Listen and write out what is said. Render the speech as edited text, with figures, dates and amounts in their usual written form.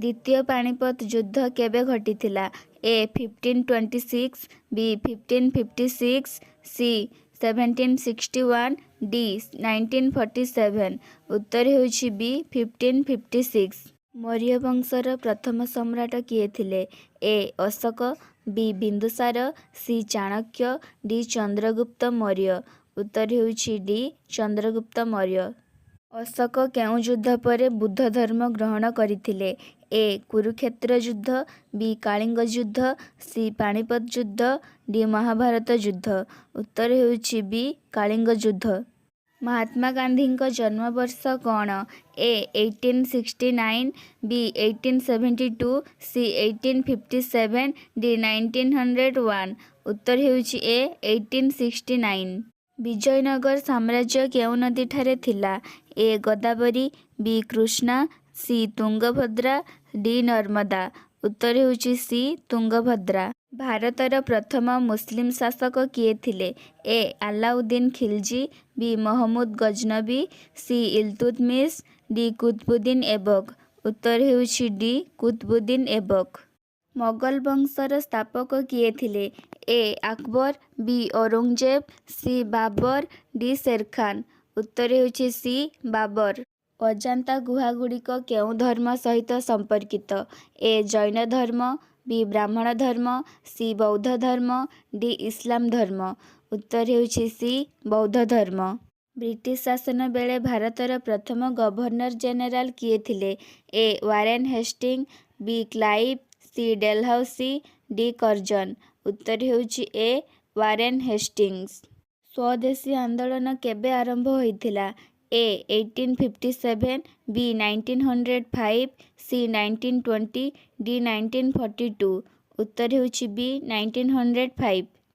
ଦ୍ୱିତୀୟ ପାଣିପତ ଯୁଦ୍ଧ କେବେ ଘଟିଥିଲା? ଏ 1526, ବି 1556, ସି 1761, ଡି 1947। ଉତ୍ତର ହେଉଛି ବି 1556। ମୌର୍ଯ୍ୟ ବଂଶର ପ୍ରଥମ ସମ୍ରାଟ କିଏ ଥିଲେ? ଏ ଅଶୋକ, ବି ବିନ୍ଦୁସାର, ସି ଚାଣକ୍ୟ, ଡି ଚନ୍ଦ୍ରଗୁପ୍ତ ମୌର୍ଯ୍ୟ। ଉତ୍ତର ହେଉଛି ଡି ଚନ୍ଦ୍ରଗୁପ୍ତ ମୌର୍ଯ୍ୟ। ଅଶୋକ କେଉଁ ଯୁଦ୍ଧ ପରେ ବୁଦ୍ଧ ଧର୍ମ ଗ୍ରହଣ କରିଥିଲେ? ଏ କୁରୁକ୍ଷେତ୍ର ଯୁଦ୍ଧ, ବି କଳିଙ୍ଗ ଯୁଦ୍ଧ, ସି ପାଣିପତ ଯୁଦ୍ଧ, ଡି ମହାଭାରତ ଯୁଦ୍ଧ। ଉତ୍ତର ହେଉଛି ବି କଳିଙ୍ଗ ଯୁଦ୍ଧ। ମହାତ୍ମା ଗାନ୍ଧୀଙ୍କ ଜନ୍ମବର୍ଷ କ'ଣ? ଏ 1869, ବି 1872, ସି 1857, ଡି 1901। ଉତ୍ତର ହେଉଛି ଏ 1869। ବିଜୟନଗର ସାମ୍ରାଜ୍ୟ କେଉଁ ନଦୀଠାରେ ଥିଲା? ଏ ଗୋଦାବରୀ, ବି କୃଷ୍ଣା, ସି ତୁଙ୍ଗଭଦ୍ରା, ଡି ନର୍ମଦା। ଉତ୍ତର ହେଉଛି ସି ତୁଙ୍ଗଭଦ୍ରା। ଭାରତର ପ୍ରଥମ ମୁସଲିମ ଶାସକ କିଏ ଥିଲେ? ଏ ଆଲାଉଦ୍ଦିନ ଖିଲଜୀ, ବି ମହମୁଦ ଗଜନବୀ, ସି ଇଲତୁତମିଶ, ଡି କୁତବୁଦ୍ଦିନ ଏବକ। ଉତ୍ତର ହେଉଛି ଡି କୁତବୁଦ୍ଦିନ ଏବକ। ମୋଗଲ ବଂଶର ସ୍ଥାପକ କିଏ ଥିଲେ? ଏ ଆକବର, ବି ଔରଙ୍ଗଜେବ, ସି ବାବର, ଡି ଶେରଖାନ। ଉତ୍ତର ହେଉଛି ସି ବାବର। ଅଜାନ୍ତା ଗୁହାଗୁଡ଼ିକ କେଉଁ ଧର୍ମ ସହିତ ସମ୍ପର୍କିତ? ଏ ଜୈନ ଧର୍ମ, ବି ବ୍ରାହ୍ମଣ ଧର୍ମ, ସି ବୌଦ୍ଧ ଧର୍ମ, ଡି ଇସଲାମ ଧର୍ମ। ଉତ୍ତର ହେଉଛି ସି ବୌଦ୍ଧ ଧର୍ମ। ବ୍ରିଟିଶ ଶାସନ ବେଳେ ଭାରତର ପ୍ରଥମ ଗଭର୍ଣ୍ଣର ଜେନେରାଲ କିଏ ଥିଲେ? A Warren Hastings, B Clive, C Dalhousie, D Curzon. ଉତ୍ତର ହେଉଛି ଏ ୱାରେନ ହେଷ୍ଟିଙ୍ଗସ। ସ୍ୱଦେଶୀ ଆନ୍ଦୋଳନ କେବେ ଆରମ୍ଭ ହୋଇଥିଲା? ଏ 1857, ବି 1905, ସି 1920, ଡି 1942। ଉତ୍ତର ହେଉଛି ବି 1905।